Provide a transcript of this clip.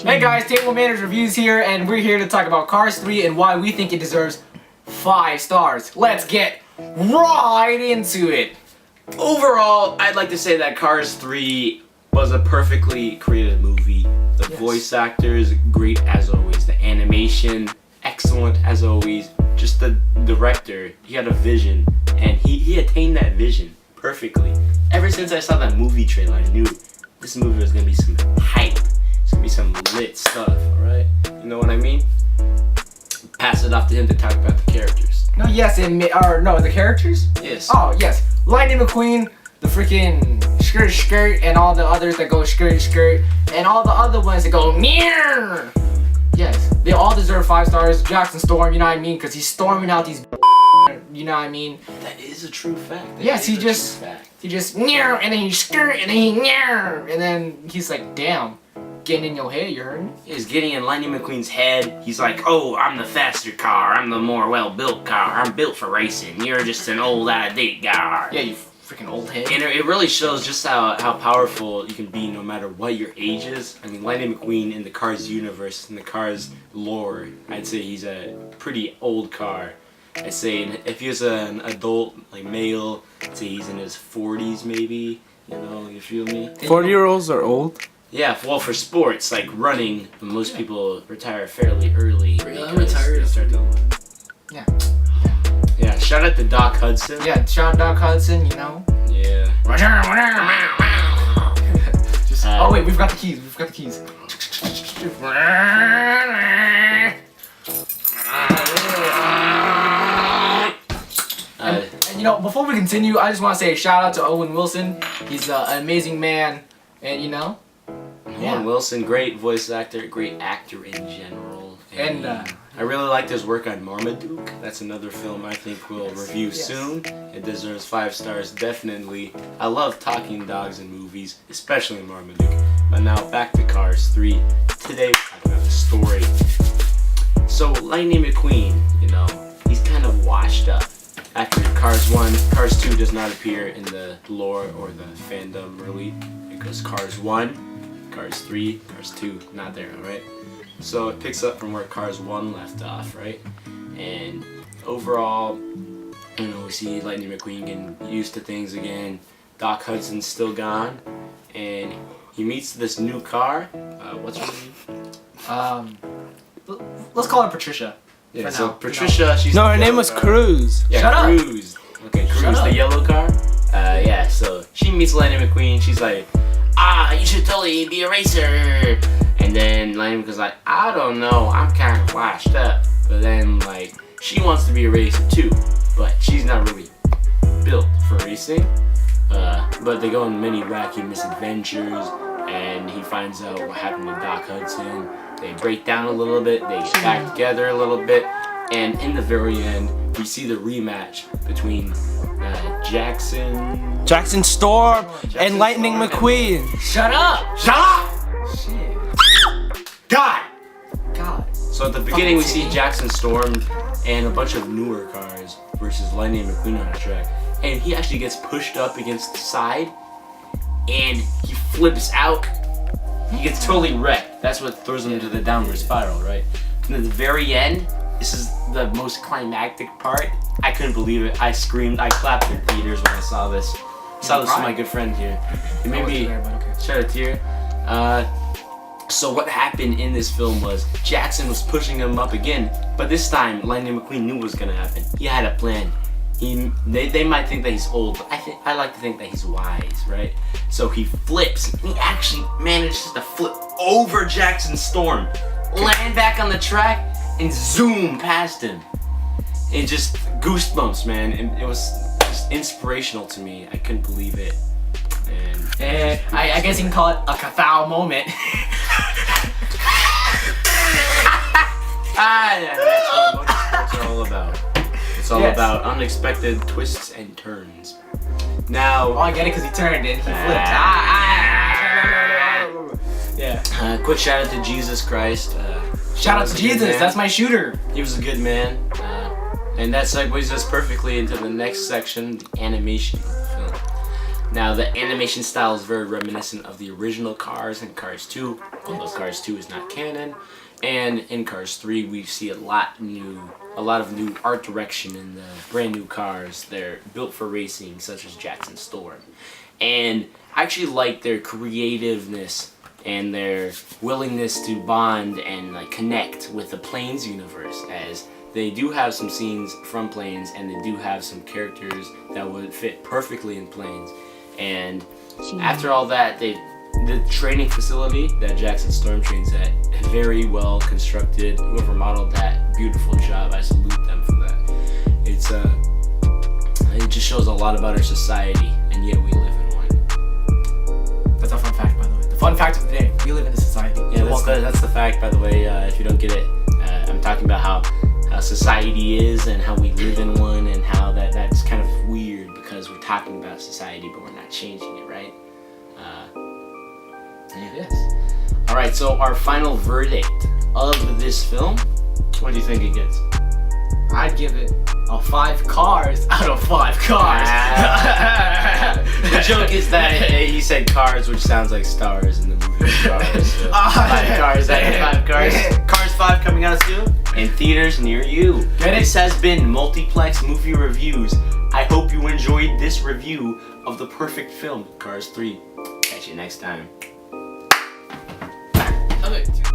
Hey guys, Table Manners Reviews here, and we're here to talk about Cars 3 and why we think it deserves 5 stars. Let's get right into it. Overall, I'd like to say that Cars 3 was a perfectly created movie. The voice actors, great as always. The animation, excellent as always. Just the director, he had a vision, and he attained that vision perfectly. Ever since I saw that movie trailer, I knew this movie was gonna be some hype. It's gonna be some lit stuff, alright? You know what I mean? Pass it off to him to talk about the characters. No, yes, the characters? Yes. Oh, yes. Lightning McQueen, the freaking skirt, and all the others that go skirt, and all the other ones that go meow. Yes, they all deserve 5 stars. Jackson Storm, you know what I mean? Because he's storming out these, you know what I mean? That is a true fact. Yes, he just meow, and then he skirt, and then he meow, and then he's like, damn, getting in your head, you heard me? He's getting in Lightning McQueen's head. He's like, oh, I'm the faster car. I'm the more well-built car. I'm built for racing. You're just an old, out-of-date guy. Yeah, you freaking old head. And it really shows just how powerful you can be no matter what your age is. I mean, Lightning McQueen in the Cars universe, in the Cars lore, I'd say he's a pretty old car. I'd say if he was an adult, like male, I'd say he's in his 40s maybe. You know, you feel me? 40-year-olds are old? Yeah, well, for sports, like running, most people retire fairly early. I'm retired. Yeah. Yeah, shout out to Doc Hudson. Yeah, shout out Doc Hudson, you know? Yeah. Just, oh wait, we've got the keys. And you know, before we continue, I just want to say a shout out to Owen Wilson. He's an amazing man, and you know? Owen Wilson, great voice actor, great actor in general. And I really liked his work on Marmaduke. That's another film I think we'll review soon. It deserves 5 stars, definitely. I love talking dogs in movies, especially Marmaduke. But now back to Cars 3. Today we're talking about the story. So Lightning McQueen, you know, he's kind of washed up. After Cars 1, Cars 2 does not appear in the lore or the fandom really. It goes Cars 1. Cars 3, Cars 2, not there, alright? So it picks up from where Cars 1 left off, right? And overall, you know, we see Lightning McQueen getting used to things again. Doc Hudson's still gone, and he meets this new car. What's her name? Let's call her Patricia. Yeah, so Patricia, she's no, her name was Cruz. Yeah, Shut Cruz. up. Okay, Cruz, the yellow car. Yeah, so she meets Lightning McQueen. She's like, you should totally be a racer. And then Lightning McQueen's like, I don't know, I'm kind of washed up. But then, like, she wants to be a racer too, but she's not really built for racing. But they go on many wacky misadventures, and he finds out what happened to Doc Hudson. They break down a little bit, they get back together a little bit, and in the very end, we see the rematch between Jackson Storm and Lightning McQueen. Shut up! Shut up! Shit. God! So at the beginning, we see Jackson Storm and a bunch of newer cars versus Lightning McQueen on the track, and he actually gets pushed up against the side, and he flips out. He gets totally wrecked. That's what throws him into the downward spiral, right? And at the very end, this is the most climactic part. I couldn't believe it. I screamed. I clapped in theaters when I saw this. I saw this with my good friend here. It made me shed a tear. So what happened in this film was Jackson was pushing him up again, but this time Lightning McQueen knew what was gonna happen. He had a plan. They might think that he's old, but I like to think that he's wise, right? So he flips. He actually manages to flip over Jackson Storm, land back on the track, and zoom past him. And just goosebumps, man. And it was just inspirational to me. I couldn't believe it. And I guess you can call it a kathao moment. Yeah, that's what motorsports are all about. It's all about unexpected twists and turns. Now, I get it because he turned and he flipped. Yeah. Quick shout out to Jesus Christ. Shout out to Jesus. That's my shooter. He was a good man. And that segues us perfectly into the next section, the animation of the film. Now, the animation style is very reminiscent of the original Cars and Cars 2, although Cars 2 is not canon. And in Cars 3, we see a lot of new art direction in the brand new cars. They're built for racing, such as Jackson Storm. And I actually like their creativeness and their willingness to bond and like connect with the Planes universe, as they do have some scenes from Planes and they do have some characters that would fit perfectly in Planes. And after all that, the training facility that Jackson Storm trains at, very well constructed. Whoever modeled that, beautiful job. I salute them for that. It just shows a lot about our society, and yet we live in one. That's a fun fact, by the way. The fun fact of the day: we live in a society. Yeah, that's the fact, by the way. If you don't get it, I'm talking about how society is and how we live in one, and how that's kind of weird because we're talking about society, but we're not changing it, right? Yes. All right, so our final verdict of this film. What do you think it gets? I'd give it a 5 cars out of 5 cars. The joke is that he said cars, which sounds like stars in the movie Cars. So 5 cars out of 5 cars. Cars 5 coming out soon in theaters near you. This has been Multiplex Movie Reviews. I hope you enjoyed this review of the perfect film, Cars 3. Catch you next time. Okay.